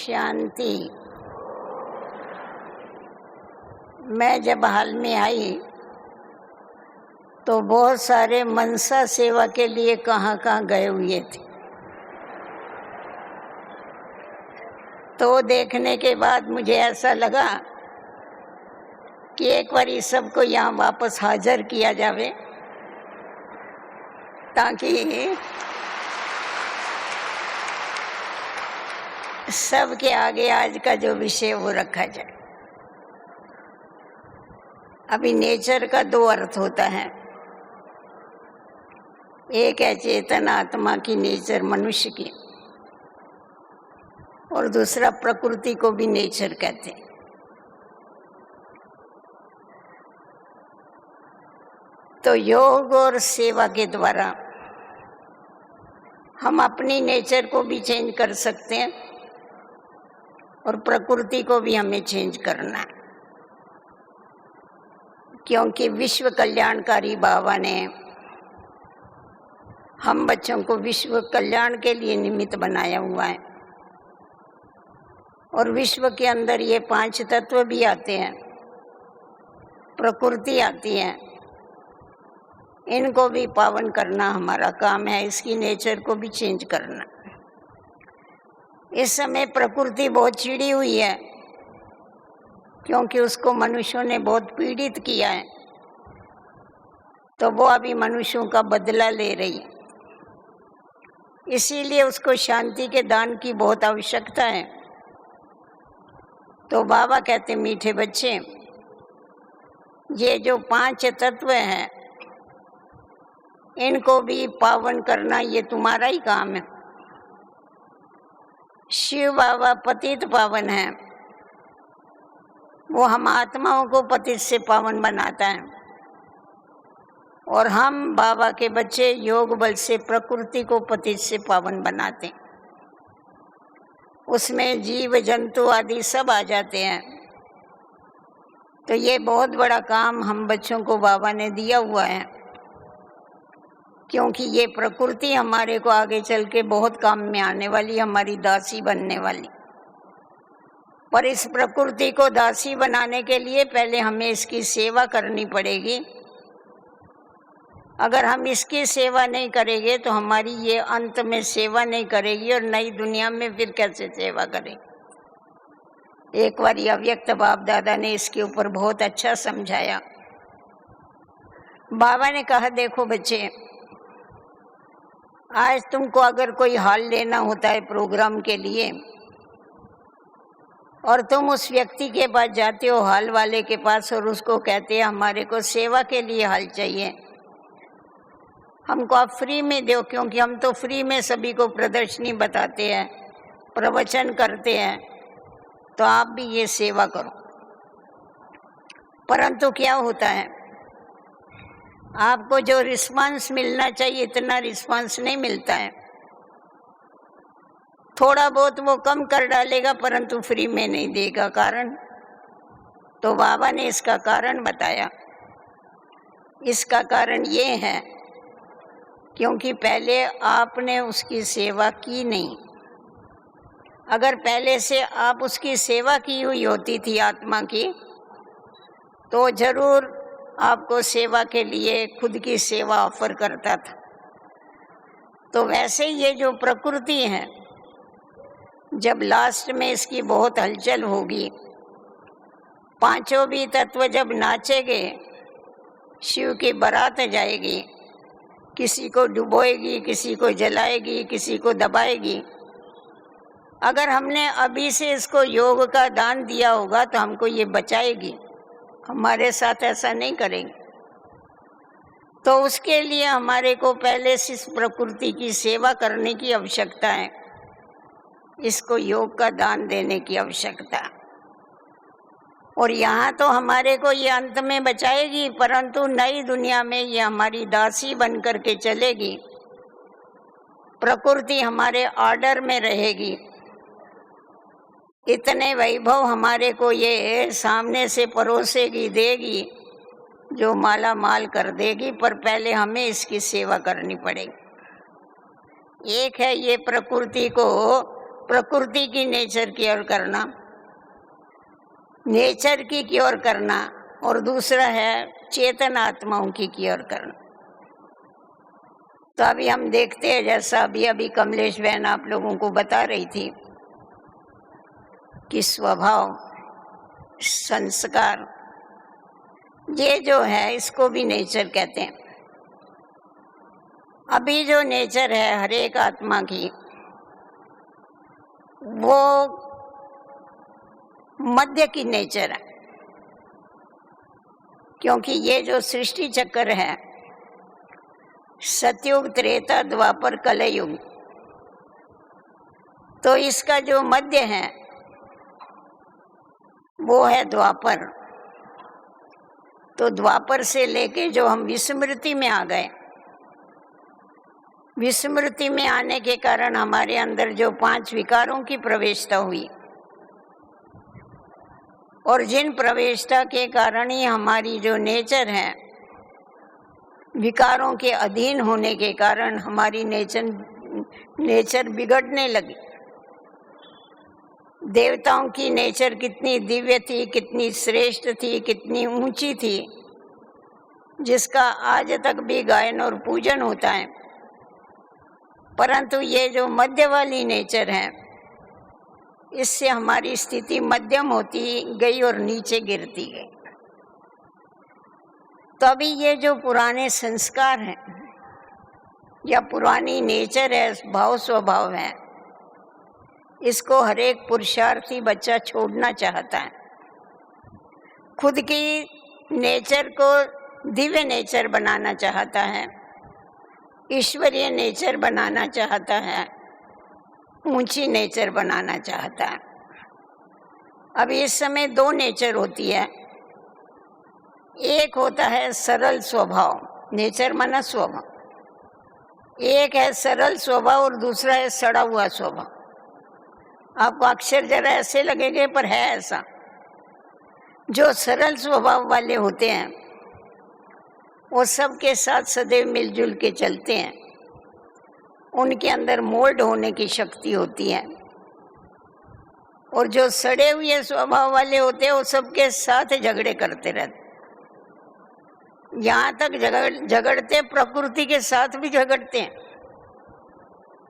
शांति। मैं जब हाल में आई तो बहुत सारे मनसा सेवा के लिए कहाँ गए हुए थे। तो देखने के बाद मुझे ऐसा लगा कि एक बार इस सबको यहाँ वापस हाजिर किया जावे, ताकि सबके आगे आज का जो विषय वो रखा जाए। अभी नेचर का दो अर्थ होता है, एक है चेतन आत्मा की नेचर मनुष्य की, और दूसरा प्रकृति को भी नेचर कहते हैं। तो योग और सेवा के द्वारा हम अपनी नेचर को भी चेंज कर सकते हैं और प्रकृति को भी हमें चेंज करना है, क्योंकि विश्व कल्याणकारी बाबा ने हम बच्चों को विश्व कल्याण के लिए निमित्त बनाया हुआ है। और विश्व के अंदर ये 5 तत्व भी आते हैं, प्रकृति आती है, इनको भी पावन करना हमारा काम है, इसकी नेचर को भी चेंज करना। इस समय प्रकृति बहुत चिड़ी हुई है, क्योंकि उसको मनुष्यों ने बहुत पीड़ित किया है, तो वो अभी मनुष्यों का बदला ले रही है। इसीलिए उसको शांति के दान की बहुत आवश्यकता है। तो बाबा कहते, मीठे बच्चे, ये जो 5 तत्व हैं इनको भी पावन करना ये तुम्हारा ही काम है। शिव बाबा पतित पावन है, वो हम आत्माओं को पतित से पावन बनाता है, और हम बाबा के बच्चे योग बल से प्रकृति को पतित से पावन बनाते हैं। उसमें जीव जंतु आदि सब आ जाते हैं। तो ये बहुत बड़ा काम हम बच्चों को बाबा ने दिया हुआ है, क्योंकि ये प्रकृति हमारे को आगे चल के बहुत काम में आने वाली, हमारी दासी बनने वाली। पर इस प्रकृति को दासी बनाने के लिए पहले हमें इसकी सेवा करनी पड़ेगी। अगर हम इसकी सेवा नहीं करेंगे तो हमारी ये अंत में सेवा नहीं करेगी, और नई दुनिया में फिर कैसे सेवा करेगी। एक बार अव्यक्त बाप दादा ने इसके ऊपर बहुत अच्छा समझाया। बाबा ने कहा, देखो बच्चे, आज तुमको अगर कोई हाल लेना होता है प्रोग्राम के लिए, और तुम उस व्यक्ति के पास जाते हो, हाल वाले के पास, और उसको कहते हैं हमारे को सेवा के लिए हाल चाहिए, हमको आप फ्री में दो, क्योंकि हम तो फ्री में सभी को प्रदर्शनी बताते हैं, प्रवचन करते हैं, तो आप भी ये सेवा करो। परंतु क्या होता है, आपको जो रिस्पांस मिलना चाहिए इतना रिस्पांस नहीं मिलता है। थोड़ा बहुत वो कम कर डालेगा, परंतु फ्री में नहीं देगा। कारण? तो बाबा ने इसका कारण बताया। इसका कारण ये है क्योंकि पहले आपने उसकी सेवा की नहीं। अगर पहले से आप उसकी सेवा की हुई होती थी आत्मा की, तो जरूर आपको सेवा के लिए खुद की सेवा ऑफर करता था। तो वैसे ये जो प्रकृति है, जब लास्ट में इसकी बहुत हलचल होगी, 5 भी तत्व जब नाचेंगे, शिव की बारात जाएगी, किसी को डुबोएगी, किसी को जलाएगी, किसी को दबाएगी। अगर हमने अभी से इसको योग का दान दिया होगा तो हमको ये बचाएगी, हमारे साथ ऐसा नहीं करेंगे। तो उसके लिए हमारे को पहले से इस प्रकृति की सेवा करने की आवश्यकता है, इसको योग का दान देने की आवश्यकता है। और यहाँ तो हमारे को ये अंत में बचाएगी, परंतु नई दुनिया में ये हमारी दासी बन करके चलेगी। प्रकृति हमारे ऑर्डर में रहेगी। इतने वैभव हमारे को ये सामने से परोसेगी, देगी, जो माला माल कर देगी, पर पहले हमें इसकी सेवा करनी पड़ेगी। एक है ये प्रकृति को प्रकृति की नेचर की ओर करना, नेचर की ओर करना, और दूसरा है चेतन आत्माओं की ओर करना। तो अभी हम देखते हैं, जैसा अभी कमलेश बहन आप लोगों को बता रही थी कि स्वभाव, संस्कार, ये जो है इसको भी नेचर कहते हैं। अभी जो नेचर है हर एक आत्मा की, वो मध्य की नेचर है, क्योंकि ये जो सृष्टि चक्र है, सतयुग, त्रेता, द्वापर, कलयुग, तो इसका जो मध्य है वो है द्वापर। तो द्वापर से लेके जो हम विस्मृति में आ गए, विस्मृति में आने के कारण हमारे अंदर जो 5 विकारों की प्रवेशता हुई, और जिन प्रवेशता के कारण ही हमारी जो नेचर है, विकारों के अधीन होने के कारण हमारी नेचर बिगड़ने लगी। देवताओं की नेचर कितनी दिव्य थी, कितनी श्रेष्ठ थी, कितनी ऊंची थी, जिसका आज तक भी गायन और पूजन होता है। परंतु ये जो मध्य वाली नेचर है, इससे हमारी स्थिति मध्यम होती गई और नीचे गिरती गई। तो अभी ये जो पुराने संस्कार हैं या पुरानी नेचर है, भाव स्वभाव है, इसको हर एक पुरुषार्थी बच्चा छोड़ना चाहता है। खुद की नेचर को दिव्य नेचर बनाना चाहता है, ईश्वरीय नेचर बनाना चाहता है, ऊंची नेचर बनाना चाहता है। अब इस समय 2 नेचर होती है। एक होता है सरल स्वभाव, नेचर माना स्वभाव। एक है सरल स्वभाव और दूसरा है सड़ा हुआ स्वभाव। आपको अक्षर जरा ऐसे लगेंगे, पर है ऐसा। जो सरल स्वभाव वाले होते हैं वो सबके साथ सदैव मिलजुल के चलते हैं, उनके अंदर मोल्ड होने की शक्ति होती है। और जो सड़े हुए स्वभाव वाले होते हैं वो सबके साथ झगड़े करते रहते, यहाँ तक झगड़ते प्रकृति के साथ भी झगड़ते हैं।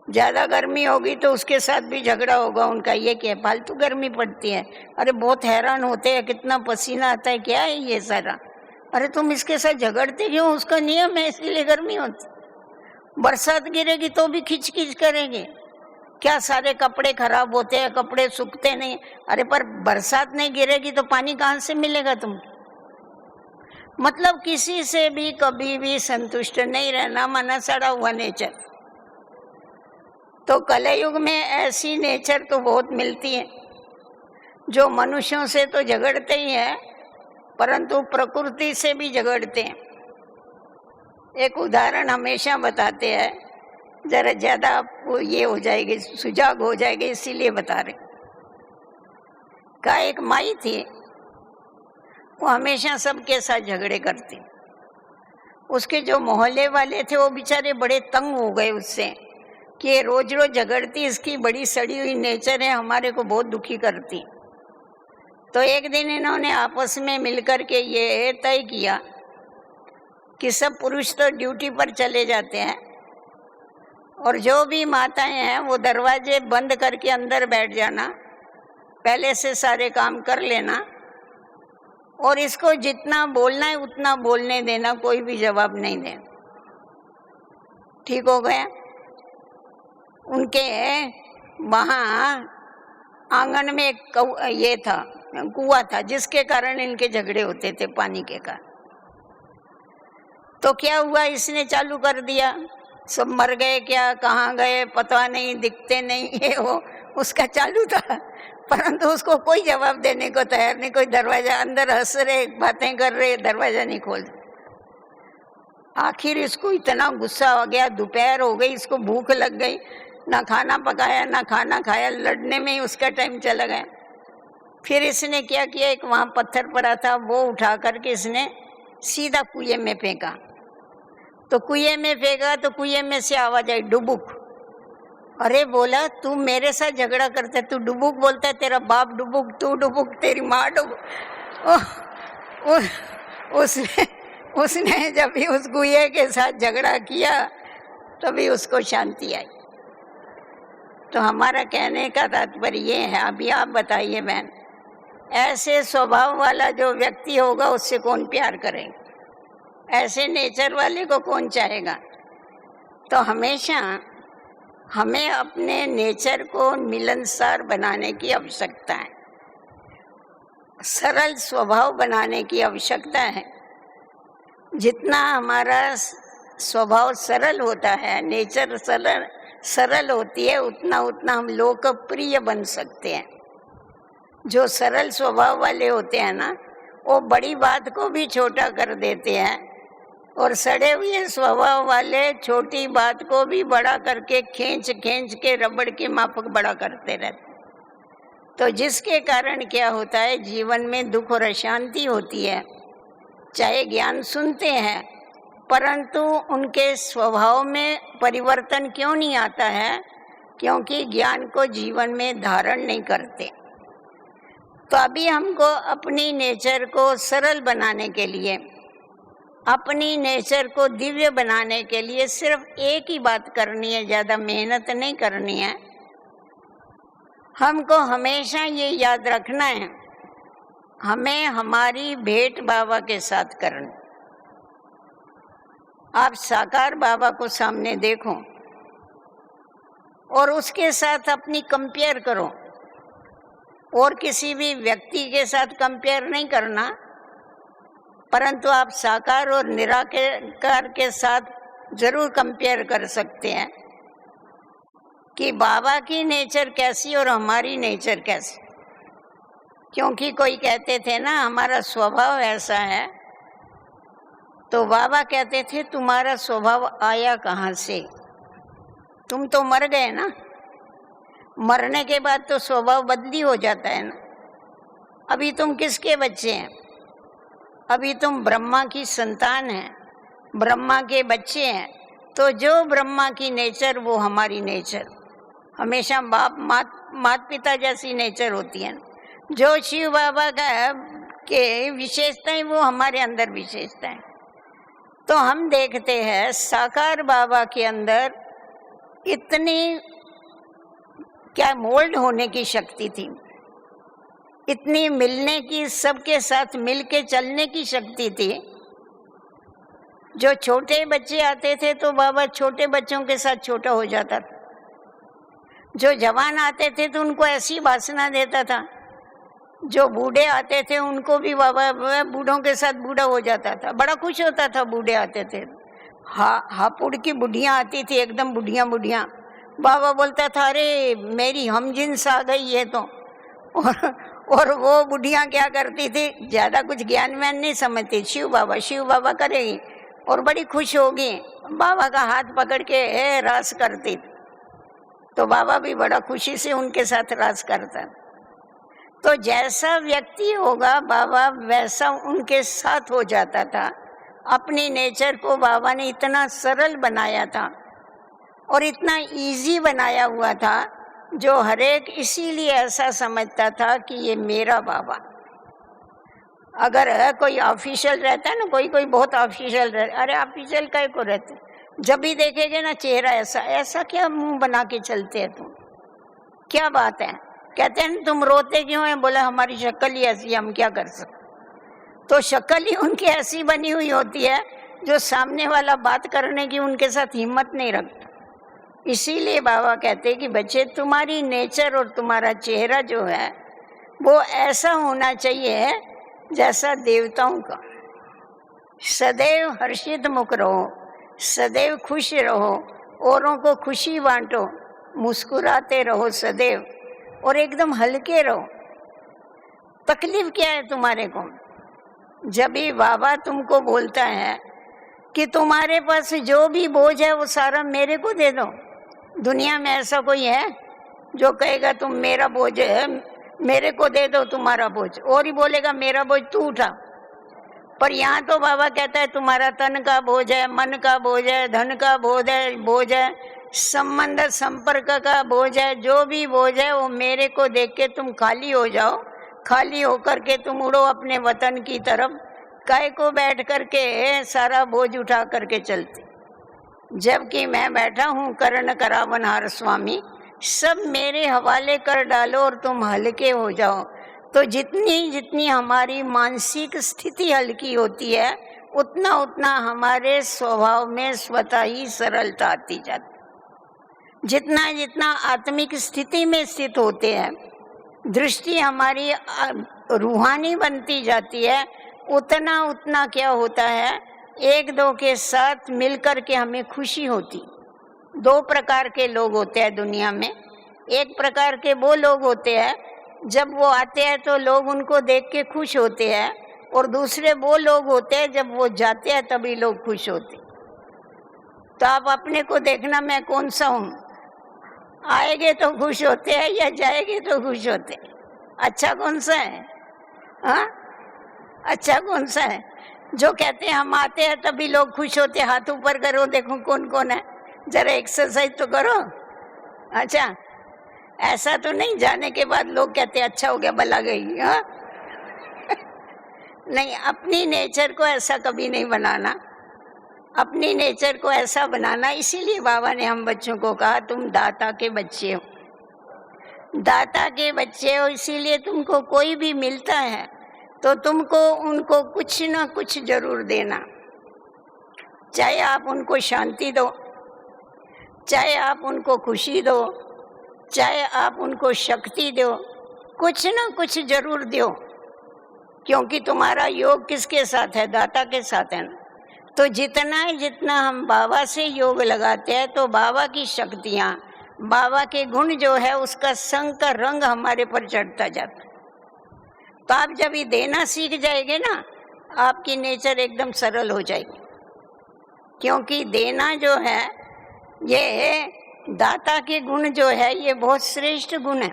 ज्यादा गर्मी होगी तो उसके साथ भी झगड़ा होगा उनका। ये क्या फालतू गर्मी पड़ती है, अरे बहुत हैरान होते हैं, कितना पसीना आता है, क्या है ये सारा, अरे तुम इसके साथ झगड़ते क्यों, उसका नियम है इसीलिए गर्मी होती। बरसात गिरेगी तो भी खिंच खिंच करेंगे, क्या सारे कपड़े खराब होते हैं, कपड़े सूखते नहीं। अरे पर बरसात नहीं गिरेगी तो पानी कहाँ से मिलेगा तुमको। मतलब किसी से भी कभी भी संतुष्ट नहीं रहना, माना सड़ा हुआ नेचर। तो कलयुग में ऐसी नेचर तो बहुत मिलती है, जो मनुष्यों से तो झगड़ते ही हैं, परंतु प्रकृति से भी झगड़ते हैं। एक उदाहरण हमेशा बताते हैं, जरा ज्यादा आपको ये हो जाएगी, सुजाग हो जाएगी, इसीलिए बता रहे। का एक माई थी, वो हमेशा सबके साथ झगड़े करती। उसके जो मोहल्ले वाले थे वो बेचारे बड़े तंग हो गए उससे कि ये रोज रोज झगड़ती, इसकी बड़ी सड़ी हुई नेचर है, हमारे को बहुत दुखी करती। तो एक दिन इन्होंने आपस में मिलकर के ये तय किया कि सब पुरुष तो ड्यूटी पर चले जाते हैं और जो भी माताएं हैं वो दरवाजे बंद करके अंदर बैठ जाना, पहले से सारे काम कर लेना, और इसको जितना बोलना है उतना बोलने देना, कोई भी जवाब नहीं देना। ठीक हो गया। उनके वहाँ आंगन में एक ये था, कुआं था, जिसके कारण इनके झगड़े होते थे पानी के कारण। तो क्या हुआ, इसने चालू कर दिया, सब मर गए क्या, कहाँ गए पता नहीं, दिखते नहीं, ये वो उसका चालू था। परंतु उसको कोई जवाब देने को तैयार नहीं। कोई दरवाजा, अंदर हंस रहे, बातें कर रहे, दरवाजा नहीं खोल। आखिर इसको इतना गुस्सा आ गया, दोपहर हो गई, इसको भूख लग गई, ना खाना पकाया ना खाना खाया, लड़ने में ही उसका टाइम चला गया। फिर इसने क्या किया, एक वहाँ पत्थर पड़ा था, वो उठा करके इसने सीधा कुएं में फेंका। तो कुएं में फेंका तो कुएं में से आवाज आई, डुबुक। अरे बोला तू मेरे साथ झगड़ा करता है, तू डुबुक बोलता है, तेरा बाप डुबुक, तू डुबुक, तेरी माँ डुबुक। उसने जब भी उस गुए के साथ झगड़ा किया तभी उसको शांति आई। तो हमारा कहने का तात्पर्य ये है, अभी आप बताइए बहन, ऐसे स्वभाव वाला जो व्यक्ति होगा उससे कौन प्यार करेगा? ऐसे नेचर वाले को कौन चाहेगा? तो हमेशा हमें अपने नेचर को मिलनसार बनाने की आवश्यकता है, सरल स्वभाव बनाने की आवश्यकता है। जितना हमारा स्वभाव सरल होता है, नेचर सरल होती है, उतना उतना हम लोकप्रिय बन सकते हैं। जो सरल स्वभाव वाले होते हैं ना, वो बड़ी बात को भी छोटा कर देते हैं, और सड़े हुए स्वभाव वाले छोटी बात को भी बड़ा करके खींच के रबड़ के माफक बड़ा करते रहते। तो जिसके कारण क्या होता है, जीवन में दुख और अशांति होती है। चाहे ज्ञान सुनते हैं, परंतु उनके स्वभाव में परिवर्तन क्यों नहीं आता है? क्योंकि ज्ञान को जीवन में धारण नहीं करते। तो अभी हमको अपनी नेचर को सरल बनाने के लिए, अपनी नेचर को दिव्य बनाने के लिए सिर्फ एक ही बात करनी है, ज़्यादा मेहनत नहीं करनी है। हमको हमेशा ये याद रखना है, हमें हमारी भेंट बाबा के साथ करनी। आप साकार बाबा को सामने देखो और उसके साथ अपनी कंपेयर करो, और किसी भी व्यक्ति के साथ कंपेयर नहीं करना, परंतु आप साकार और निराकार के साथ जरूर कंपेयर कर सकते हैं कि बाबा की नेचर कैसी और हमारी नेचर कैसी। क्योंकि कोई कहते थे ना हमारा स्वभाव ऐसा है, तो बाबा कहते थे तुम्हारा स्वभाव आया कहाँ से? तुम तो मर गए ना, मरने के बाद तो स्वभाव बदली हो जाता है ना। अभी तुम किसके बच्चे हैं? अभी तुम ब्रह्मा की संतान हैं, ब्रह्मा के बच्चे हैं। तो जो ब्रह्मा की नेचर वो हमारी नेचर, हमेशा मात पिता जैसी नेचर होती है। जो शिव बाबा का के विशेषताएं वो हमारे अंदर विशेषताएं। तो हम देखते हैं साकार बाबा के अंदर इतनी क्या मोल्ड होने की शक्ति थी, इतनी मिलने की, सबके साथ मिलके चलने की शक्ति थी। जो छोटे बच्चे आते थे तो बाबा छोटे बच्चों के साथ छोटा हो जाता था। जो जवान आते थे तो उनको ऐसी वासना देता था। जो बूढ़े आते थे उनको भी बाबा बूढ़ों के साथ बूढ़ा हो जाता था। बड़ा खुश होता था बूढ़े आते थे। हापुड़ की बुढ़ियाँ आती थी, एकदम बुढ़ियाँ। बाबा बोलता था अरे मेरी हमजिन्स आ गई है तो। और वो बुढ़ियाँ क्या करती थी, ज़्यादा कुछ ज्ञान व्यान नहीं समझती, शिव बाबा करेगी और बड़ी खुश होगी। बाबा का हाथ पकड़ के रास करती, तो बाबा भी बड़ा खुशी से उनके साथ रास करता। तो जैसा व्यक्ति होगा बाबा वैसा उनके साथ हो जाता था। अपनी नेचर को बाबा ने इतना सरल बनाया था और इतना इजी बनाया हुआ था, जो हरेक इसीलिए ऐसा समझता था कि ये मेरा बाबा। अगर कोई ऑफिशियल रहता है ना, कोई बहुत ऑफिशियल रहता, अरे ऑफिशियल काय को रहते, जब भी देखेंगे ना चेहरा ऐसा क्या मुंह बना के चलते हैं तुम, क्या बात है? कहते हैं तुम रोते क्यों हैं? बोला हमारी शक्ल ही ऐसी, हम क्या कर सकते। तो शक्ल ही उनकी ऐसी बनी हुई होती है जो सामने वाला बात करने की उनके साथ हिम्मत नहीं रखता। इसीलिए बाबा कहते हैं कि बच्चे तुम्हारी नेचर और तुम्हारा चेहरा जो है वो ऐसा होना चाहिए जैसा देवताओं का। सदैव हर्षित मुख रहो, सदैव खुश रहो, औरों को खुशी बांटो, मुस्कुराते रहो सदैव, और एकदम हल्के रहो। तकलीफ क्या है तुम्हारे को? जब भी बाबा तुमको बोलता है कि तुम्हारे पास जो भी बोझ है वो सारा मेरे को दे दो। दुनिया में ऐसा कोई है जो कहेगा तुम मेरा बोझ है मेरे को दे दो तुम्हारा बोझ, और ही बोलेगा मेरा बोझ तू उठा। पर यहाँ तो बाबा कहता है तुम्हारा तन का बोझ है, मन का बोझ है, धन का बोझ है, संबंध संपर्क का बोझ है, जो भी बोझ है वो मेरे को देख के तुम खाली हो जाओ, खाली होकर के तुम उड़ो अपने वतन की तरफ। काय को बैठ करके सारा बोझ उठा करके चलते, जबकि मैं बैठा हूँ कर्ण करावनहार स्वामी, सब मेरे हवाले कर डालो और तुम हल्के हो जाओ। तो जितनी जितनी हमारी मानसिक स्थिति हल्की होती है, उतना उतना हमारे स्वभाव में स्वतः ही सरलता आती जाती। जितना जितना आत्मिक स्थिति में स्थित होते हैं, दृष्टि हमारी रूहानी बनती जाती है, उतना उतना क्या होता है, एक दो के साथ मिलकर के हमें खुशी होती। दो प्रकार के लोग होते हैं दुनिया में। एक प्रकार के वो लोग होते हैं जब वो आते हैं तो लोग उनको देख के खुश होते हैं, और दूसरे वो लोग होते हैं जब वो जाते हैं तभी लोग खुश होते। तो आप अपने को देखना, मैं कौन सा हूँ? आएंगे तो खुश होते हैं या जाएंगे तो खुश होते हैं? अच्छा कौन सा है? हाँ, अच्छा कौन सा है? जो कहते हैं हम आते हैं तभी लोग खुश होते हैं, हाथ ऊपर करो, देखो कौन कौन है, जरा एक्सरसाइज तो करो। अच्छा, ऐसा तो नहीं जाने के बाद लोग कहते हैं अच्छा हो गया, भला गई। हाँ नहीं, अपनी नेचर को ऐसा कभी नहीं बनाना, अपनी नेचर को ऐसा बनाना। इसीलिए बाबा ने हम बच्चों को कहा तुम दाता के बच्चे हो, दाता के बच्चे हो, इसीलिए तुमको कोई भी मिलता है तो तुमको उनको कुछ ना कुछ जरूर देना। चाहे आप उनको शांति दो, चाहे आप उनको खुशी दो, चाहे आप उनको शक्ति दो, कुछ ना कुछ जरूर दो, क्योंकि तुम्हारा योग किसके साथ है? दाता के साथ है ना। तो जितना हम बाबा से योग लगाते हैं तो बाबा की शक्तियाँ, बाबा के गुण जो है उसका संग का रंग हमारे पर चढ़ता जाता। तो आप जब ये देना सीख जाएंगे ना, आपकी नेचर एकदम सरल हो जाएगी, क्योंकि देना जो है ये दाता के गुण जो है ये बहुत श्रेष्ठ गुण है।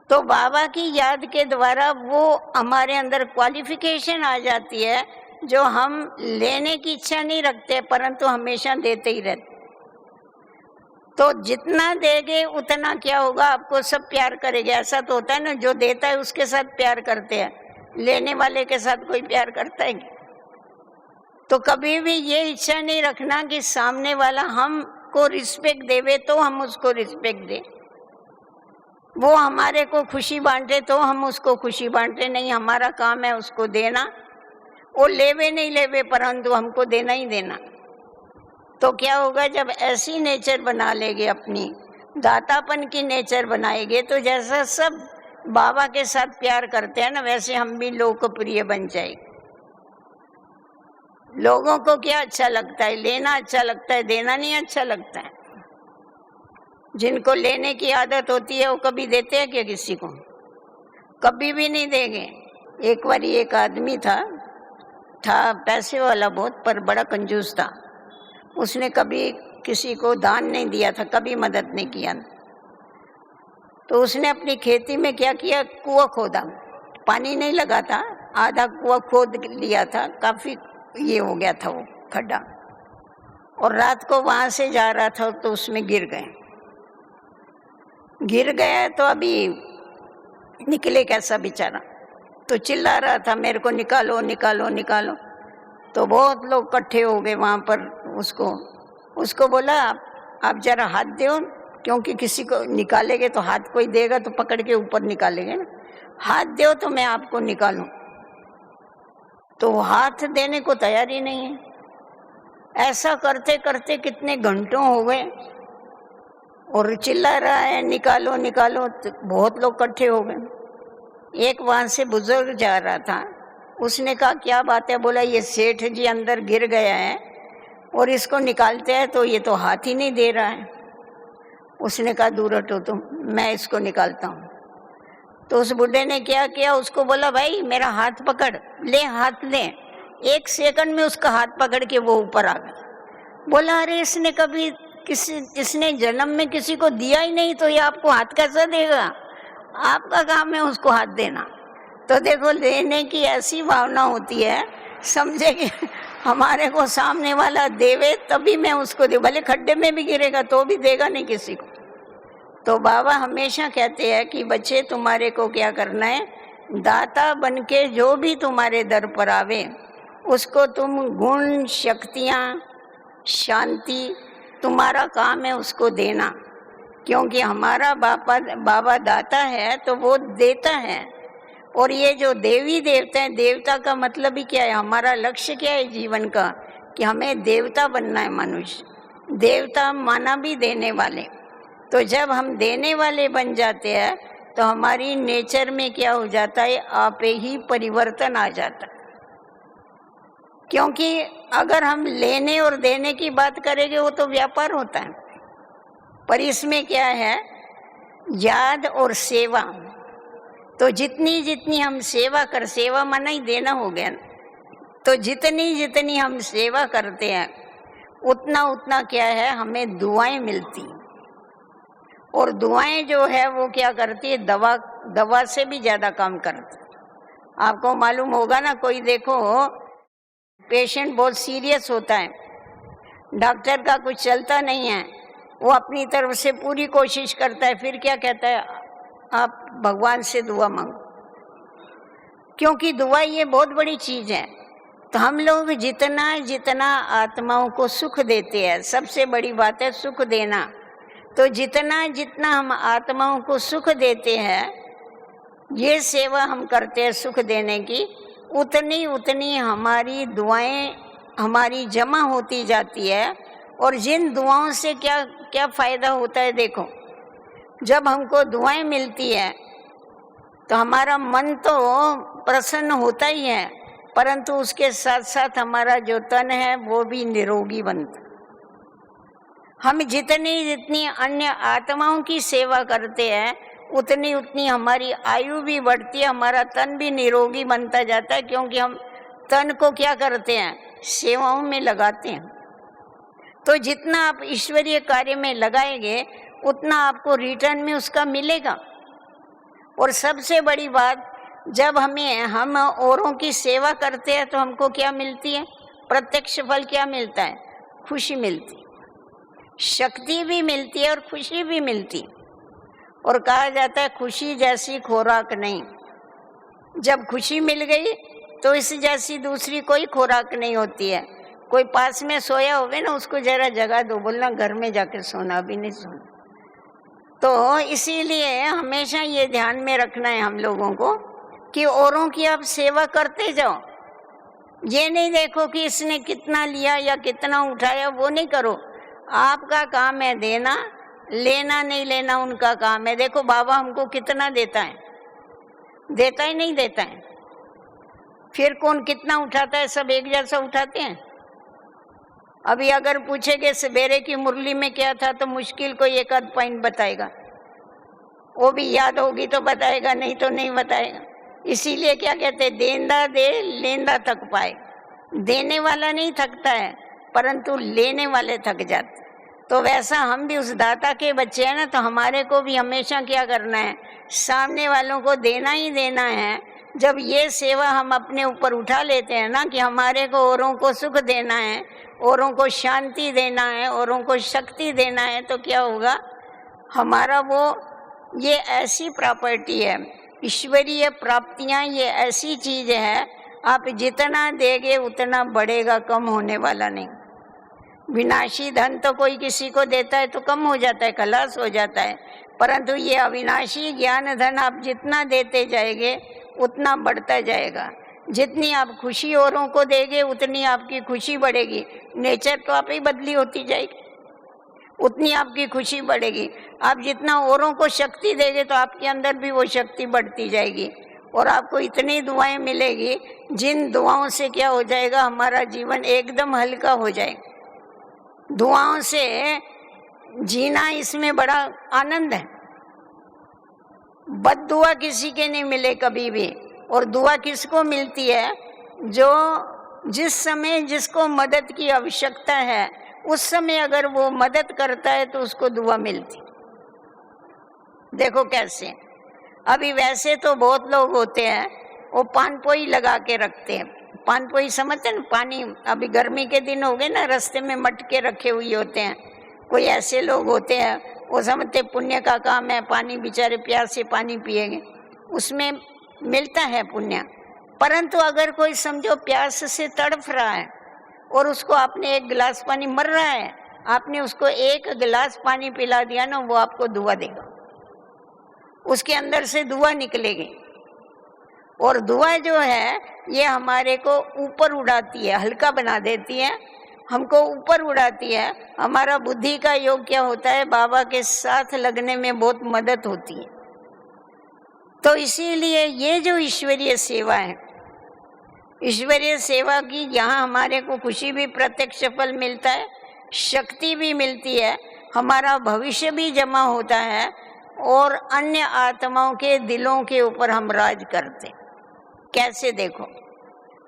तो बाबा की याद के द्वारा वो हमारे अंदर क्वालिफिकेशन आ जाती है, जो हम लेने की इच्छा नहीं रखते परंतु हमेशा देते ही रहते। तो जितना देंगे उतना क्या होगा, आपको सब प्यार करेंगे। ऐसा तो होता है ना, जो देता है उसके साथ प्यार करते हैं, लेने वाले के साथ कोई प्यार करता है? तो कभी भी ये इच्छा नहीं रखना कि सामने वाला हमको रिस्पेक्ट देवे तो हम उसको रिस्पेक्ट दे, वो हमारे को खुशी बांटे तो हम उसको खुशी बांटे। नहीं, हमारा काम है उसको देना, वो लेवे नहीं लेवे परंतु हमको देना ही देना। तो क्या होगा, जब ऐसी नेचर बना लेंगे, अपनी दातापन की नेचर बनाएंगे, तो जैसा सब बाबा के साथ प्यार करते हैं ना, वैसे हम भी लोकप्रिय बन जाएंगे। लोगों को क्या अच्छा लगता है? लेना अच्छा लगता है, देना नहीं अच्छा लगता है। जिनको लेने की आदत होती है वो कभी देते हैं क्या किसी को? कभी भी नहीं देंगे। एक बार एक आदमी था पैसे वाला बहुत, पर बड़ा कंजूस था। उसने कभी किसी को दान नहीं दिया था, कभी मदद नहीं किया। तो उसने अपनी खेती में क्या किया, कुआं खोदा, पानी नहीं लगा था, आधा कुआं खोद लिया था, काफी ये हो गया था वो खड्डा, और रात को वहां से जा रहा था तो उसमें गिर गया। तो अभी निकले कैसा बेचारा, तो चिल्ला रहा था मेरे को निकालो निकालो निकालो। तो बहुत लोग इकट्ठे हो गए वहां पर। उसको बोला आप जरा हाथ दो, क्योंकि किसी को निकालेंगे तो हाथ कोई देगा तो पकड़ के ऊपर निकालेंगे ना, हाथ दो तो मैं आपको निकालूं। तो वो हाथ देने को तैयार ही नहीं है। ऐसा करते करते कितने घंटों हो गए और चिल्ला रहा है निकालो निकालो। तो बहुत लोग इकट्ठे हो गए। एक वहां से बुजुर्ग जा रहा था, उसने कहा क्या बात है? बोला ये सेठ जी अंदर गिर गया है और इसको निकालते हैं तो ये तो हाथ ही नहीं दे रहा है। उसने कहा दूर हटो तुम, मैं इसको निकालता हूँ। तो उस बुढ़े ने क्या किया, उसको बोला भाई मेरा हाथ पकड़ ले, हाथ ले। 1 सेकंड में उसका हाथ पकड़ के वो ऊपर आ गया। बोला अरे इसने जन्म में किसी को दिया ही नहीं, तो ये आपको हाथ कैसा देगा? आपका काम है उसको हाथ देना। तो देखो लेने की ऐसी भावना होती है, समझे कि हमारे को सामने वाला देवे तभी मैं उसको दे, भले खड्डे में भी गिरेगा तो भी देगा नहीं किसी को। तो बाबा हमेशा कहते हैं कि बच्चे तुम्हारे को क्या करना है, दाता बनके जो भी तुम्हारे दर पर आवे उसको तुम गुण, शक्तियाँ, शांति, तुम्हारा काम है उसको देना, क्योंकि हमारा बाबा दाता है तो वो देता है। और ये जो देवी देवता है, देवता का मतलब ही क्या है, हमारा लक्ष्य क्या है जीवन का, कि हमें देवता बनना है। मनुष्य देवता माना भी देने वाले। तो जब हम देने वाले बन जाते हैं तो हमारी नेचर में क्या हो जाता है, आप ही परिवर्तन आ जाता है। क्योंकि अगर हम लेने और देने की बात करेंगे वो तो व्यापार होता है, पर इसमें क्या है, याद और सेवा। तो जितनी जितनी हम सेवा कर, सेवा माना ही देना हो गया, तो जितनी जितनी हम सेवा करते हैं उतना उतना क्या है, हमें दुआएं मिलती। और दुआएं जो है वो क्या करती है, दवा से भी ज्यादा काम करती। आपको मालूम होगा ना, कोई देखो पेशेंट बहुत सीरियस होता है, डॉक्टर का कुछ चलता नहीं है, वो अपनी तरफ से पूरी कोशिश करता है, फिर क्या कहता है, आप भगवान से दुआ मांगो, क्योंकि दुआ ये बहुत बड़ी चीज है। तो हम लोग जितना जितना आत्माओं को सुख देते हैं, सबसे बड़ी बात है सुख देना, तो जितना जितना हम आत्माओं को सुख देते हैं, ये सेवा हम करते हैं सुख देने की, उतनी उतनी हमारी दुआएं हमारी जमा होती जाती है। और जिन दुआओं से क्या क्या फायदा होता है, देखो जब हमको दुआएं मिलती है तो हमारा मन तो प्रसन्न होता ही है, परंतु उसके साथ साथ हमारा जो तन है वो भी निरोगी बनता। हम जितनी जितनी अन्य आत्माओं की सेवा करते हैं उतनी उतनी हमारी आयु भी बढ़ती है, हमारा तन भी निरोगी बनता जाता है, क्योंकि हम तन को क्या करते हैं, सेवाओं में लगाते हैं। तो जितना आप ईश्वरीय कार्य में लगाएंगे उतना आपको रिटर्न में उसका मिलेगा। और सबसे बड़ी बात, जब हम औरों की सेवा करते हैं तो हमको क्या मिलती है, प्रत्यक्ष फल क्या मिलता है, खुशी मिलती है, शक्ति भी मिलती है और खुशी भी मिलती है। और कहा जाता है खुशी जैसी खुराक नहीं। जब खुशी मिल गई तो इस जैसी दूसरी कोई खुराक नहीं होती है। कोई पास में सोया होवे ना, उसको जरा जगह दो, बोलना घर में जाकर सोना, भी नहीं सोना। तो इसीलिए हमेशा ये ध्यान में रखना है हम लोगों को कि औरों की आप सेवा करते जाओ। ये नहीं देखो कि इसने कितना लिया या कितना उठाया, वो नहीं करो। आपका काम है देना, लेना नहीं लेना उनका काम है। देखो बाबा हमको कितना देता है, देता ही नहीं देता है, फिर कौन कितना उठाता है, सब एक जैसा उठाते हैं। अभी अगर पूछेगे सवेरे की मुरली में क्या था तो मुश्किल कोई एक आध पॉइंट बताएगा, वो भी याद होगी तो बताएगा, नहीं तो नहीं बताएगा। इसीलिए क्या कहते हैं, देंदा दे लेंदा थक पाए। देने वाला नहीं थकता है, परंतु लेने वाले थक जाते। तो वैसा हम भी उस दाता के बच्चे हैं ना, तो हमारे को भी हमेशा क्या करना है, सामने वालों को देना ही देना है। जब ये सेवा हम अपने ऊपर उठा लेते हैं ना कि हमारे को औरों को सुख देना है, औरों को शांति देना है, औरों को शक्ति देना है, तो क्या होगा, हमारा वो ये ऐसी प्रॉपर्टी है, ईश्वरीय प्राप्तियां ये ऐसी चीज है, आप जितना देंगे उतना बढ़ेगा, कम होने वाला नहीं। विनाशी धन तो कोई किसी को देता है तो कम हो जाता है, खलास हो जाता है, परंतु ये अविनाशी ज्ञान धन आप जितना देते जाएंगे उतना बढ़ता जाएगा। जितनी आप खुशी औरों को देंगे उतनी आपकी खुशी बढ़ेगी। नेचर तो आप ही बदली होती जाएगी, उतनी आपकी खुशी बढ़ेगी। आप जितना औरों को शक्ति देंगे तो आपके अंदर भी वो शक्ति बढ़ती जाएगी। और आपको इतनी दुआएं मिलेगी जिन दुआओं से क्या हो जाएगा, हमारा जीवन एकदम हल्का हो जाएगा। दुआओं से जीना, इसमें बड़ा आनंद है। बद दुआ किसी के नहीं मिले कभी भी। और दुआ किसको मिलती है, जो जिस समय जिसको मदद की आवश्यकता है उस समय अगर वो मदद करता है तो उसको दुआ मिलती। देखो कैसे, अभी वैसे तो बहुत लोग होते हैं वो पान पोई लगा के रखते हैं, पानपोई समझते ना, पानी अभी गर्मी के दिन हो गए ना, रास्ते में मटके रखे हुए होते हैं, कोई ऐसे लोग होते हैं वो समझते पुण्य का काम है, पानी बेचारे प्यास से पानी पिएंगे, उसमें मिलता है पुण्य। परंतु अगर कोई समझो प्यास से तड़फ रहा है और उसको आपने एक गिलास पानी, मर रहा है, आपने उसको एक गिलास पानी पिला दिया ना, वो आपको दुआ देगा, उसके अंदर से दुआ निकलेगी। और दुआ जो है ये हमारे को ऊपर उड़ाती है, हल्का बना देती है, हमको ऊपर उड़ाती है। हमारा बुद्धि का योग क्या होता है, बाबा के साथ लगने में बहुत मदद होती है। तो इसीलिए ये जो ईश्वरीय सेवा है, ईश्वरीय सेवा की यहाँ हमारे को खुशी भी, प्रत्यक्ष फल मिलता है, शक्ति भी मिलती है, हमारा भविष्य भी जमा होता है और अन्य आत्माओं के दिलों के ऊपर हम राज करते। कैसे देखो,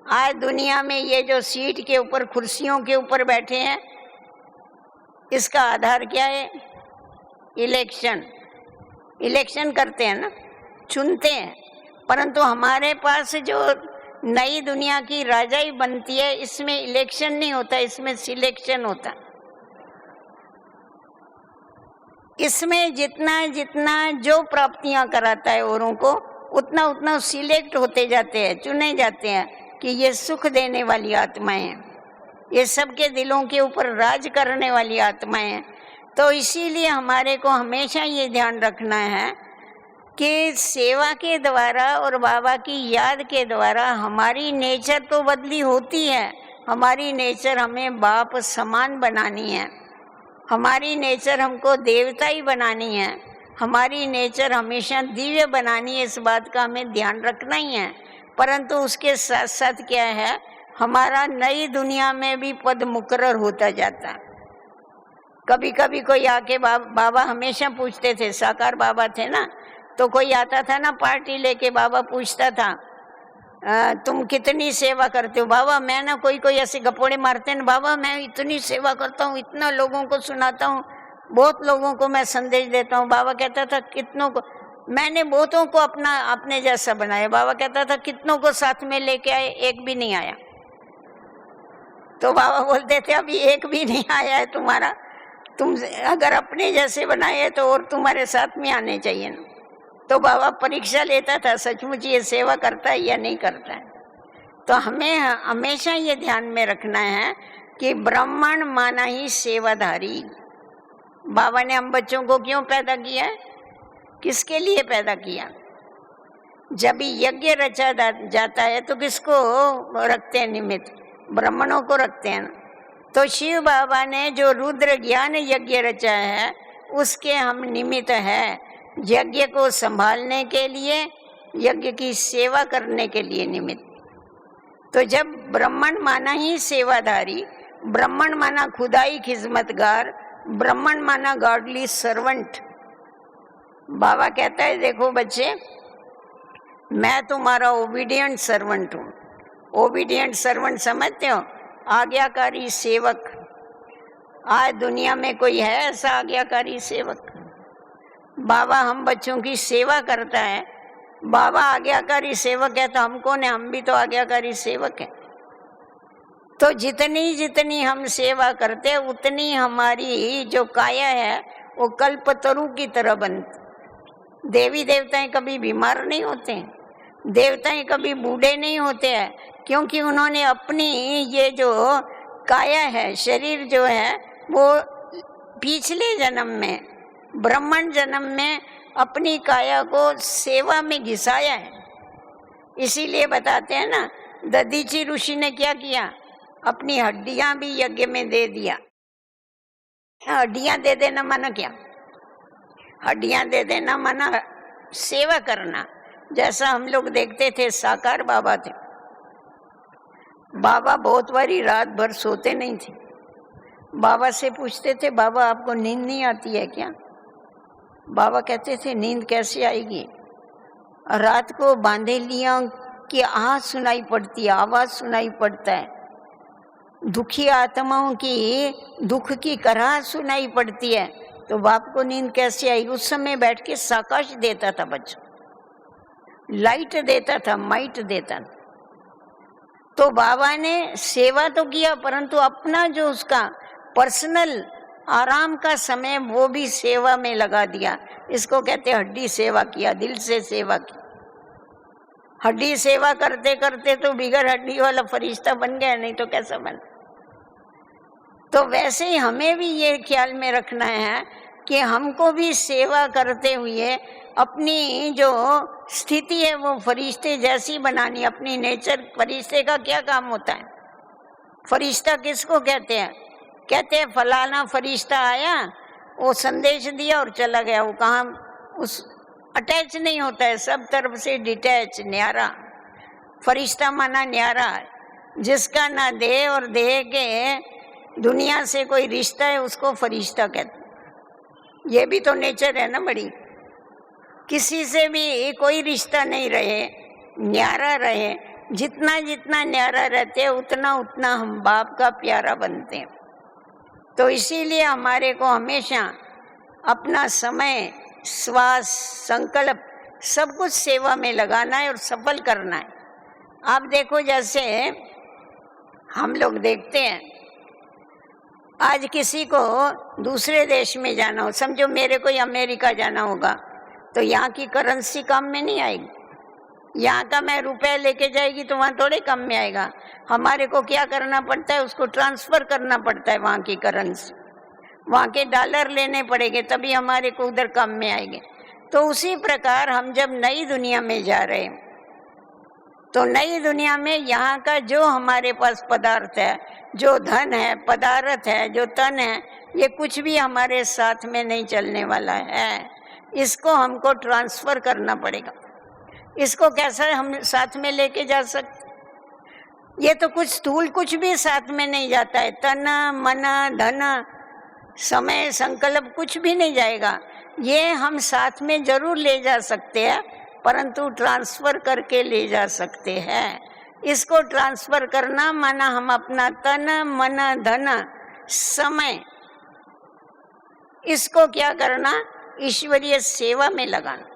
आज दुनिया में ये जो सीट के ऊपर, कुर्सियों के ऊपर बैठे हैं, इसका आधार क्या है? इलेक्शन। इलेक्शन करते हैं ना, चुनते हैं। परंतु हमारे पास जो नई दुनिया की राजाई बनती है, इसमें इलेक्शन नहीं होता, इसमें सिलेक्शन होता। इसमें जितना जितना जो प्राप्तियां कराता है औरों को, उतना उतना सिलेक्ट होते जाते हैं, चुने जाते हैं कि ये सुख देने वाली आत्माएं हैं, ये सबके दिलों के ऊपर राज करने वाली आत्माएं हैं। तो इसीलिए हमारे को हमेशा ये ध्यान रखना है कि सेवा के द्वारा और बाबा की याद के द्वारा हमारी नेचर तो बदली होती है, हमारी नेचर हमें बाप समान बनानी है, हमारी नेचर हमको देवता ही बनानी है, हमारी नेचर हमेशा दिव्य बनानी है, इस बात का हमें ध्यान रखना ही है। परंतु उसके साथ साथ क्या है, हमारा नई दुनिया में भी पद मुकर्रर होता जाता है। कभी कभी कोई आके बाबा हमेशा पूछते थे, साकार बाबा थे ना, तो कोई आता था ना पार्टी लेके, बाबा पूछता था तुम कितनी सेवा करते हो? बाबा मैं ना, कोई कोई ऐसे गपोड़े मारते हैं, बाबा मैं इतनी सेवा करता हूँ, इतना लोगों को सुनाता हूँ, बहुत लोगों को मैं संदेश देता हूँ। बाबा कहता था कितनों को? मैंने बहुतों को अपने जैसा बनाया। बाबा कहता था कितनों को साथ में लेके आए? एक भी नहीं आया। तो बाबा बोलते थे अभी एक भी नहीं आया है तुम्हारा, तुम अगर अपने जैसे बनाए तो और तुम्हारे साथ में आने चाहिए ना। तो बाबा परीक्षा लेता था सचमुच ये सेवा करता है या नहीं करता है। तो हमें हमेशा ये ध्यान में रखना है कि ब्राह्मण माना ही सेवाधारी। बाबा ने हम बच्चों को क्यों पैदा किया है, किसके लिए पैदा किया? जब यज्ञ रचा जाता है तो किसको रखते हैं निमित्त? ब्राह्मणों को रखते हैं ना। तो शिव बाबा ने जो रुद्र ज्ञान यज्ञ रचा है उसके हम निमित्त है, यज्ञ को संभालने के लिए, यज्ञ की सेवा करने के लिए निमित्त। तो जब ब्राह्मण माना ही सेवाधारी, ब्राह्मण माना खुदाई खिदमतगार, ब्राह्मण माना गॉडली सर्वेंट। बाबा कहता है देखो बच्चे, मैं तुम्हारा ओबीडियंट सर्वेंट हूँ। ओबीडियंट सर्वेंट समझते हो? आज्ञाकारी सेवक। आज दुनिया में कोई है ऐसा आज्ञाकारी सेवक? बाबा हम बच्चों की सेवा करता है, बाबा आज्ञाकारी सेवक है, तो हम कौन है? हम भी तो आज्ञाकारी सेवक हैं। तो जितनी जितनी हम सेवा करते हैं उतनी हमारी जो काया है वो कल्पतरु की तरह बनती। देवी देवताएं कभी बीमार नहीं होते हैं, देवताएं कभी बूढ़े नहीं होते हैं, क्योंकि उन्होंने अपनी ये जो काया है, शरीर जो है, वो पिछले जन्म में, ब्राह्मण जन्म में अपनी काया को सेवा में घिसाया है। इसीलिए बताते हैं ना, दधीची ऋषि ने क्या किया? अपनी हड्डियां भी यज्ञ में दे दिया। हड्डियां दे देना माना क्या? हड्डियां दे देना माना सेवा करना। जैसा हम लोग देखते थे साकार बाबा थे, बाबा बहुत बारी रात भर सोते नहीं थे। बाबा से पूछते थे बाबा आपको नींद नहीं आती है क्या? बाबा कहते थे नींद कैसे आएगी, रात को बांधेलियों की आवाज सुनाई पड़ती है, आवाज सुनाई पड़ता है, दुखी आत्माओं की दुख की कराहट सुनाई पड़ती है, तो बाप को नींद कैसे आई? उस समय बैठ के साकाश देता था बच्चों, लाइट देता था, माइट देता था। तो बाबा ने सेवा तो किया, परंतु अपना जो उसका पर्सनल आराम का समय वो भी सेवा में लगा दिया। इसको कहते हैं हड्डी सेवा किया, दिल से सेवा की। हड्डी सेवा करते करते तो बिगर हड्डी वाला फरिश्ता बन गया, नहीं तो कैसा बन। तो वैसे ही हमें भी ये ख्याल में रखना है कि हमको भी सेवा करते हुए अपनी जो स्थिति है वो फरिश्ते जैसी बनानी। अपनी नेचर, फरिश्ते का क्या काम होता है? फरिश्ता किसको कहते हैं? कहते हैं फलाना फरिश्ता आया, वो संदेश दिया और चला गया। वो कहाँ उस अटैच नहीं होता है, सब तरफ से डिटैच, न्यारा। फरिश्ता माना न्यारा, जिसका ना देह और देह के दुनिया से कोई रिश्ता है, उसको फरिश्ता कहते हैं। ये भी तो नेचर है ना बड़ी। किसी से भी कोई रिश्ता नहीं रहे, न्यारा रहे। जितना जितना न्यारा रहते उतना उतना हम बाप का प्यारा बनते हैं। तो इसीलिए हमारे को हमेशा अपना समय, श्वास, संकल्प सब कुछ सेवा में लगाना है और सफल करना है। आप देखो, जैसे हम लोग देखते हैं, आज किसी को दूसरे देश में जाना हो, समझो मेरे को अमेरिका जाना होगा, तो यहाँ की करेंसी काम में नहीं आएगी। यहाँ का मैं रुपए लेके जाएगी तो वहाँ थोड़े कम में आएगा। हमारे को क्या करना पड़ता है? उसको ट्रांसफर करना पड़ता है वहाँ की करेंसी, वहाँ के डॉलर लेने पड़ेंगे, तभी हमारे को उधर कम में आएंगे। तो उसी प्रकार हम जब नई दुनिया में जा रहे हैं, तो नई दुनिया में यहाँ का जो हमारे पास पदार्थ है, जो धन है, पदार्थ है, जो तन है, ये कुछ भी हमारे साथ में नहीं चलने वाला है। इसको हमको ट्रांसफर करना पड़ेगा। इसको कैसे हम साथ में लेके जा सकते? ये तो कुछ स्थूल कुछ भी साथ में नहीं जाता है। तन, मन, धन, समय, संकल्प कुछ भी नहीं जाएगा। ये हम साथ में जरूर ले जा सकते हैं, परंतु ट्रांसफर करके ले जा सकते हैं। इसको ट्रांसफर करना माना हम अपना तन, मन, धन, समय, इसको क्या करना? ईश्वरीय सेवा में लगाना।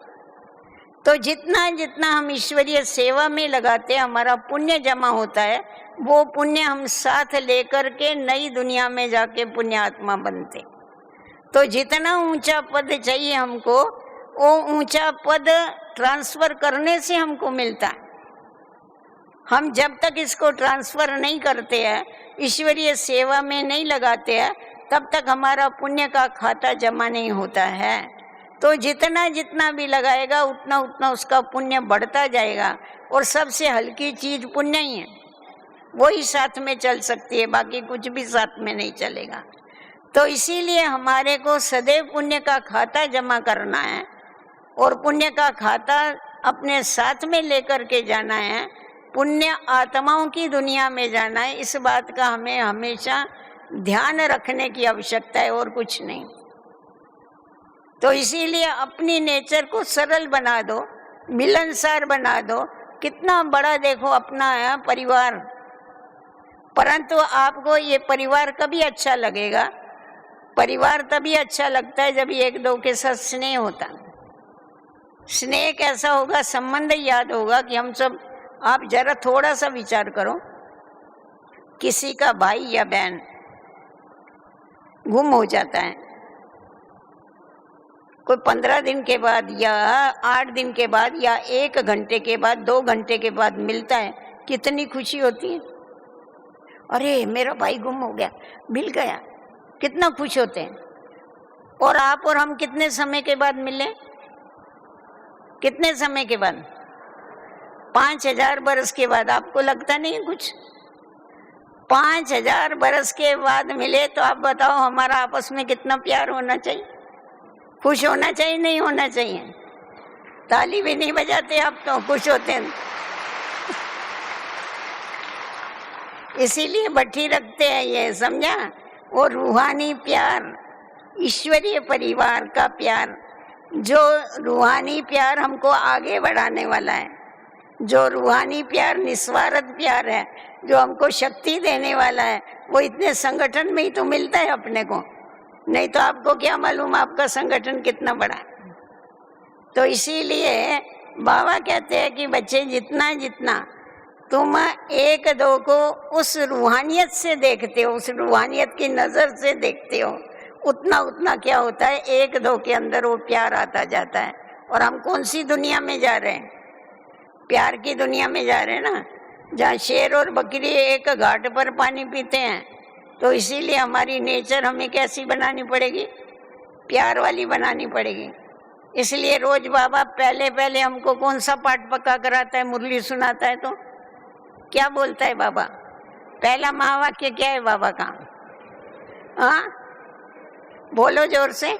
तो जितना जितना हम ईश्वरीय सेवा में लगाते हैं, हमारा पुण्य जमा होता है। वो पुण्य हम साथ लेकर के नई दुनिया में जाके पुण्यात्मा बनते। तो जितना ऊंचा पद चाहिए हमको, वो ऊंचा पद ट्रांसफर करने से हमको मिलता है। हम जब तक इसको ट्रांसफर नहीं करते हैं, ईश्वरीय सेवा में नहीं लगाते हैं, तब तक हमारा पुण्य का खाता जमा नहीं होता है। तो जितना जितना भी लगाएगा उतना उतना उसका पुण्य बढ़ता जाएगा। और सबसे हल्की चीज पुण्य ही है, वही साथ में चल सकती है, बाकी कुछ भी साथ में नहीं चलेगा। तो इसीलिए हमारे को सदैव पुण्य का खाता जमा करना है और पुण्य का खाता अपने साथ में लेकर के जाना है। पुण्य आत्माओं की दुनिया में जाना है। इस बात का हमें हमेशा ध्यान रखने की आवश्यकता है, और कुछ नहीं। तो इसीलिए अपनी नेचर को सरल बना दो, मिलनसार बना दो। कितना बड़ा देखो अपना परिवार, परंतु आपको ये परिवार कभी अच्छा लगेगा? परिवार तभी अच्छा लगता है जब एक दो के साथ स्नेह होता। स्नेह कैसा होगा? संबंध याद होगा कि हम सब, आप जरा थोड़ा सा विचार करो, किसी का भाई या बहन गुम हो जाता है, कोई 15 दिन के बाद या 8 दिन के बाद या 1 घंटे के बाद, 2 घंटे के बाद मिलता है, कितनी खुशी होती है। अरे मेरा भाई गुम हो गया, मिल गया, कितना खुश होते हैं। और आप और हम कितने समय के बाद मिले? कितने समय के बाद? 5000 बरस के बाद। आपको लगता नहीं है कुछ? 5000 बरस के बाद मिले तो आप बताओ हमारा आपस में कितना प्यार होना चाहिए, खुश होना चाहिए, नहीं होना चाहिए? ताली भी नहीं बजाते आप तो, खुश होते हैं। इसीलिए भट्टी रखते हैं, ये समझा? और रूहानी प्यार, ईश्वरीय परिवार का प्यार, जो रूहानी प्यार हमको आगे बढ़ाने वाला है, जो रूहानी प्यार निस्वार्थ प्यार है, जो हमको शक्ति देने वाला है, वो इतने संगठन में ही तो मिलता है अपने को। नहीं तो आपको क्या मालूम आपका संगठन कितना बड़ा है। तो इसीलिए बाबा कहते हैं कि बच्चे जितना जितना तुम एक दो को उस रूहानियत से देखते हो, उस रूहानियत की नजर से देखते हो, उतना उतना क्या होता है, एक दो के अंदर वो प्यार आता जाता है। और हम कौन सी दुनिया में जा रहे हैं? प्यार की दुनिया में जा रहे हैं ना, जहाँ शेर और बकरी एक घाट पर पानी पीते हैं। तो इसीलिए हमारी नेचर हमें कैसी बनानी पड़ेगी? प्यार वाली बनानी पड़ेगी। इसलिए रोज बाबा पहले पहले हमको कौन सा पाठ पक्का कराता है, मुरली सुनाता है तो क्या बोलता है बाबा? पहला महावाक्य क्या है बाबा का? हाँ बोलो जोर से।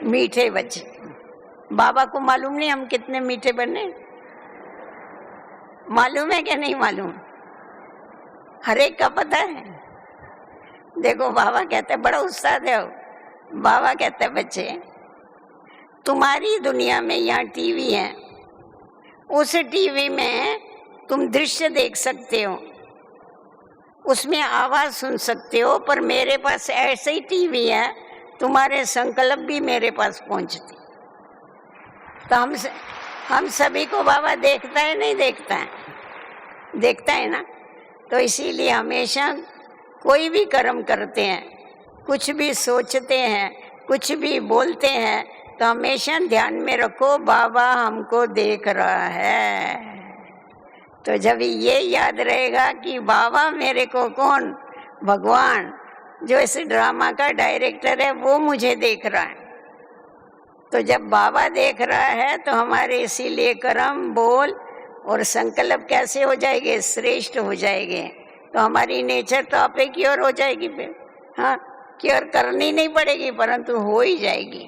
मीठे बच्चे। बाबा को मालूम नहीं हम कितने मीठे बने? मालूम है क्या नहीं मालूम? हर एक का पता है। देखो बाबा कहते हैं, बड़ा उस्ताद है बाबा कहते हैं, बच्चे तुम्हारी दुनिया में यहाँ टीवी है, उस टीवी में तुम दृश्य देख सकते हो, उसमें आवाज सुन सकते हो, पर मेरे पास ऐसे ही टीवी है, तुम्हारे संकल्प भी मेरे पास पहुंचते। तो हम सभी को बाबा देखता है नहीं देखता है? देखता है ना। तो इसीलिए हमेशा कोई भी कर्म करते हैं, कुछ भी सोचते हैं, कुछ भी बोलते हैं, तो हमेशा ध्यान में रखो बाबा हमको देख रहा है। तो जब ये याद रहेगा कि बाबा मेरे को कौन? भगवान जो इस ड्रामा का डायरेक्टर है वो मुझे देख रहा है। तो जब बाबा देख रहा है तो हमारे इसीलिए कर्म, बोल और संकल्प कैसे हो जाएंगे? श्रेष्ठ हो जाएंगे। तो हमारी नेचर तो आपे क्योर हो जाएगी फिर। हाँ, क्योर करनी नहीं पड़ेगी परंतु हो ही जाएगी।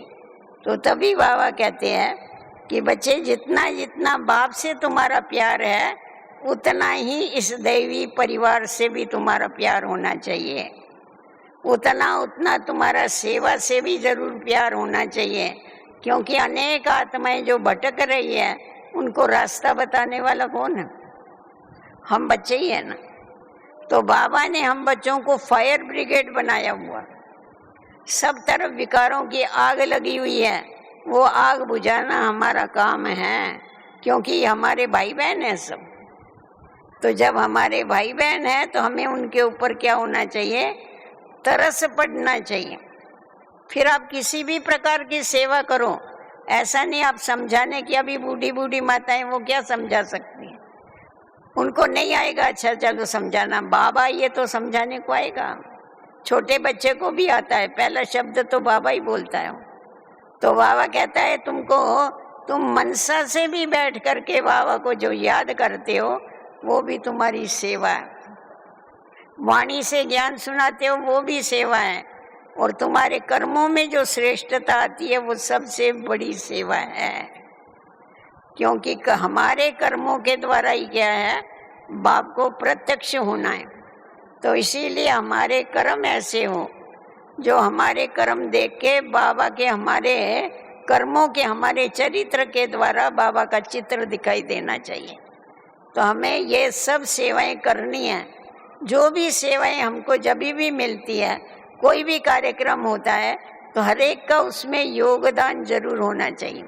तो तभी बाबा कहते हैं कि बच्चे जितना जितना बाप से तुम्हारा प्यार है उतना ही इस दैवी परिवार से भी तुम्हारा प्यार होना चाहिए, उतना उतना तुम्हारा सेवा से भी जरूर प्यार होना चाहिए। क्योंकि अनेक आत्माएं जो भटक रही है उनको रास्ता बताने वाला कौन है? हम बच्चे ही है ना। तो बाबा ने हम बच्चों को फायर ब्रिगेड बनाया हुआ, सब तरफ विकारों की आग लगी हुई है, वो आग बुझाना हमारा काम है। क्योंकि हमारे भाई बहन है सब। तो जब हमारे भाई बहन है तो हमें उनके ऊपर क्या होना चाहिए? तरस पड़ना चाहिए। फिर आप किसी भी प्रकार की सेवा करो, ऐसा नहीं आप समझाने की, अभी बूढ़ी बूढ़ी माताएं वो क्या समझा सकती हैं? उनको नहीं आएगा, अच्छा चलो समझाना। बाबा ये तो समझाने को आएगा, छोटे बच्चे को भी आता है, पहला शब्द तो बाबा ही बोलता है। तो बाबा कहता है तुम मनसा से भी बैठ करके बाबा को जो याद करते हो वो भी तुम्हारी सेवा है, वाणी से ज्ञान सुनाते हो वो भी सेवा है, और तुम्हारे कर्मों में जो श्रेष्ठता आती है वो सबसे बड़ी सेवा है। क्योंकि हमारे कर्मों के द्वारा ही क्या है? बाप को प्रत्यक्ष होना है। तो इसीलिए हमारे कर्म ऐसे हो, जो हमारे कर्म देख के बाबा के, हमारे कर्मों के, हमारे चरित्र के द्वारा बाबा का चित्र दिखाई देना चाहिए। तो हमें ये सब सेवाएं करनी है। जो भी सेवाएं हमको जब भी मिलती है, कोई भी कार्यक्रम होता है, तो हर एक का उसमें योगदान जरूर होना चाहिए।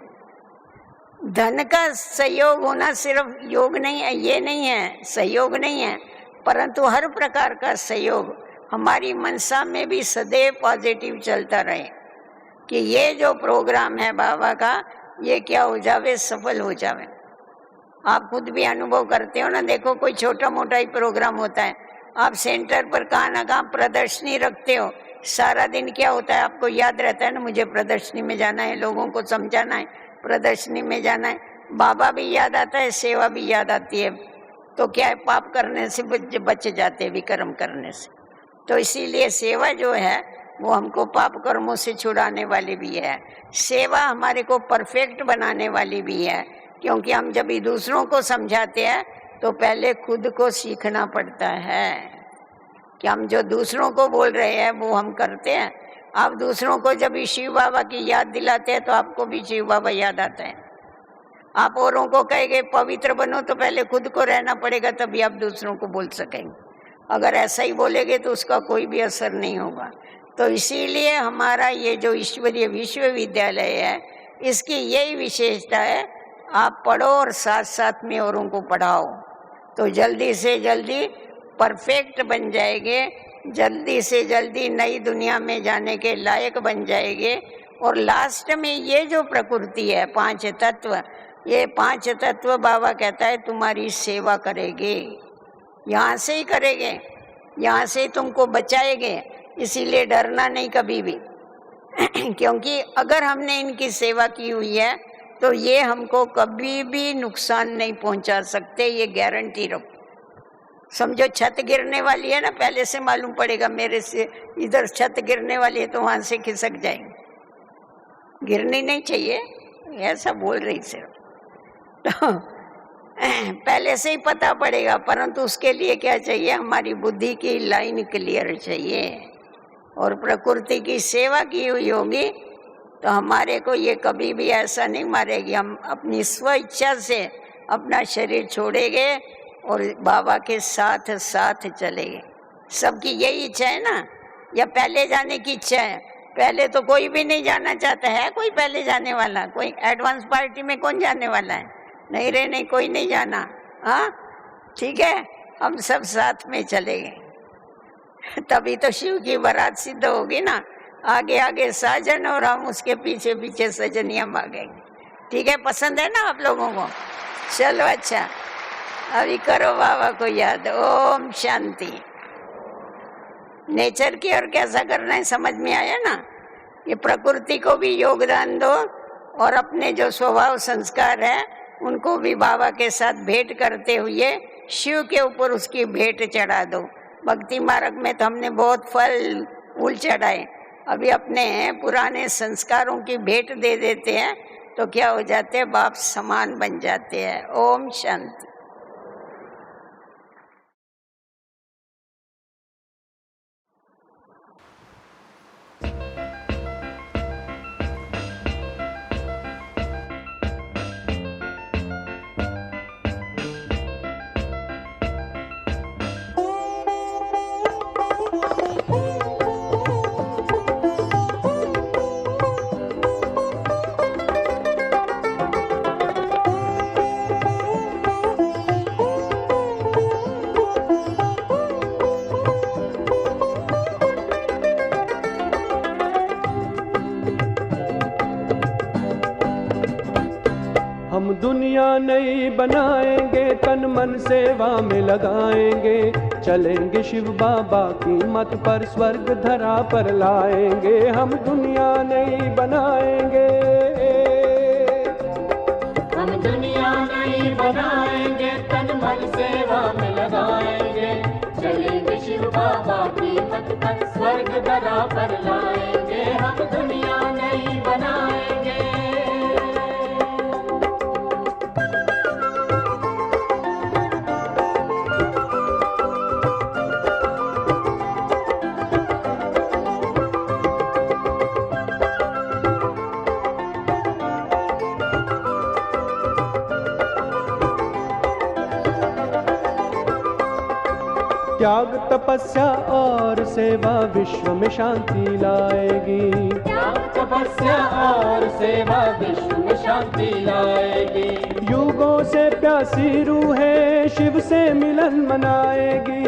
धन का सहयोग होना सिर्फ योग नहीं है, ये नहीं है, सहयोग नहीं है, परंतु हर प्रकार का सहयोग हमारी मनसा में भी सदैव पॉजिटिव चलता रहे कि ये जो प्रोग्राम है बाबा का, ये क्या हो जावे, सफल हो जावे। आप खुद भी अनुभव करते हो ना। देखो कोई छोटा मोटा ही प्रोग्राम होता है, आप सेंटर पर कहाँ ना कहाँ प्रदर्शनी रखते हो, सारा दिन क्या होता है आपको याद रहता है ना, मुझे प्रदर्शनी में जाना है, लोगों को समझाना है, प्रदर्शनी में जाना है। बाबा भी याद आता है, सेवा भी याद आती है। तो क्या है, पाप करने से बच जाते हैं, विकर्म करने से। तो इसीलिए सेवा जो है वो हमको पाप कर्मों से छुड़ाने वाली भी है, सेवा हमारे को परफेक्ट बनाने वाली भी है। क्योंकि हम जब भी दूसरों को समझाते हैं तो पहले खुद को सीखना पड़ता है कि हम जो दूसरों को बोल रहे हैं वो हम करते हैं। आप दूसरों को जब शिव बाबा की याद दिलाते हैं तो आपको भी शिव बाबा याद आता है। आप औरों को कहेंगे पवित्र बनो, तो पहले खुद को रहना पड़ेगा, तभी आप दूसरों को बोल सकेंगे। अगर ऐसा ही बोलेंगे तो उसका कोई भी असर नहीं होगा। तो इसीलिए हमारा ये जो ईश्वरीय विश्वविद्यालय है, इसकी यही विशेषता है, आप पढ़ो और साथ साथ में औरों को पढ़ाओ। तो जल्दी से जल्दी परफेक्ट बन जाएंगे, जल्दी से जल्दी नई दुनिया में जाने के लायक बन जाएंगे। और लास्ट में ये जो प्रकृति है, 5 तत्व, ये 5 तत्व बाबा कहता है तुम्हारी सेवा करेंगे, यहाँ से ही करेंगे, यहाँ से ही तुमको बचाएंगे। इसीलिए डरना नहीं कभी भी क्योंकि अगर हमने इनकी सेवा की हुई है तो ये हमको कभी भी नुकसान नहीं पहुंचा सकते, ये गारंटी रखो। समझो छत गिरने वाली है ना, पहले से मालूम पड़ेगा मेरे से इधर छत गिरने वाली है तो वहां से खिसक जाएंगे, गिरनी नहीं चाहिए, ऐसा बोल रही सिर्फ। तो पहले से ही पता पड़ेगा, परंतु उसके लिए क्या चाहिए, हमारी बुद्धि की लाइन क्लियर चाहिए और प्रकृति की सेवा की हुई होगी तो हमारे को ये कभी भी ऐसा नहीं मारेगी। हम अपनी स्व इच्छा से अपना शरीर छोड़ेंगे और बाबा के साथ साथ चलेंगे। सबकी यही इच्छा है ना, या पहले जाने की इच्छा है? पहले तो कोई भी नहीं जाना चाहता है, कोई पहले जाने वाला, कोई एडवांस पार्टी में कौन जाने वाला है? नहीं रे, नहीं, कोई नहीं जाना। हाँ ठीक है, हम सब साथ में चलेंगे तभी तो शिव की बारात सिद्ध होगी ना। आगे आगे साजन और हम उसके पीछे पीछे सजनियां भागेंगे। ठीक है, पसंद है ना आप लोगों को? चलो अच्छा, अभी करो बाबा को याद। ओम शांति। नेचर की और कैसा करना है समझ में आया ना? ये प्रकृति को भी योगदान दो और अपने जो स्वभाव संस्कार है उनको भी बाबा के साथ भेंट करते हुए शिव के ऊपर उसकी भेंट चढ़ा दो। भक्ति मार्ग में तो हमने बहुत फल फूल चढ़ाए, अभी अपने पुराने संस्कारों की भेंट दे देते हैं तो क्या हो जाते हैं, बाप समान बन जाते हैं। ओम शांति। हम दुनिया नई बनाएंगे, तन मन सेवा में लगाएंगे, चलेंगे शिव बाबा की मत पर, स्वर्ग धरा पर लाएंगे। हम दुनिया नई बनाएंगे, हम दुनिया नई बनाएंगे, तन मन सेवा में लगाएंगे, चलेंगे शिव बाबा की मत पर, स्वर्ग धरा पर लाएंगे। हम दुनिया नई बनाएंगे। त्याग तपस्या और सेवा विश्व में शांति लाएगी। त्याग तपस्या और सेवा विश्व में शांति लाएगी। युगों से प्यासी रूहें शिव से मिलन मनाएगी।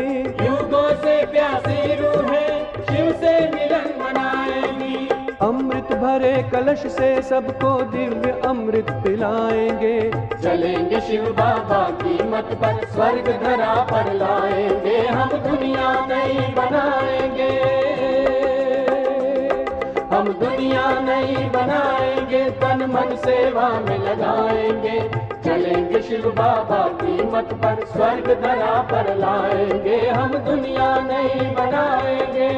युगों से प्यासी रूहें शिव से मिलन मनाएगी। अमृत भरे कलश से सबको दिव्य अमृत पिलाएंगे, चलेंगे शिव बाबा की मत पर, स्वर्ग धरा पर लाएंगे। हम दुनिया नई बनाएंगे, हम दुनिया नई बनाएंगे, तन मन सेवा में लगाएंगे, चलेंगे शिव बाबा की मत पर, स्वर्ग धरा पर लाएंगे। हम दुनिया नई बनाएंगे।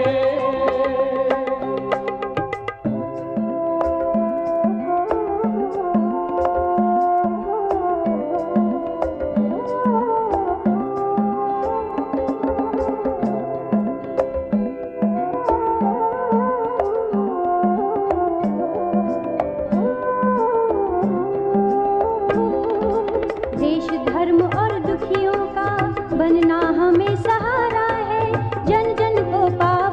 देश धर्म और दुखियों का बनना हमें सहारा है, जन जन को पार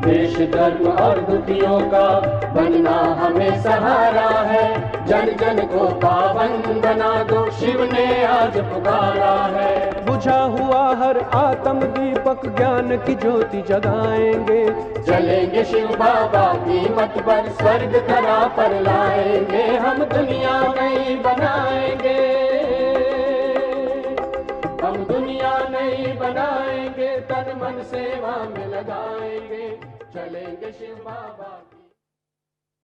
देश धर्म और दुखियों का बनना हमें सहारा है। जन जन को पावन बना दो, शिव ने आज पुकारा है। बुझा हुआ हर आत्म दीपक ज्ञान की ज्योति जगाएंगे। चलेंगे शिव बाबा की मत पर, स्वर्ग धरा पर लाएंगे। हम दुनिया नई बनाएंगे, हम दुनिया नई बनाएंगे, तन मन सेवा में लगाएंगे। चलेंगे शिव बाबा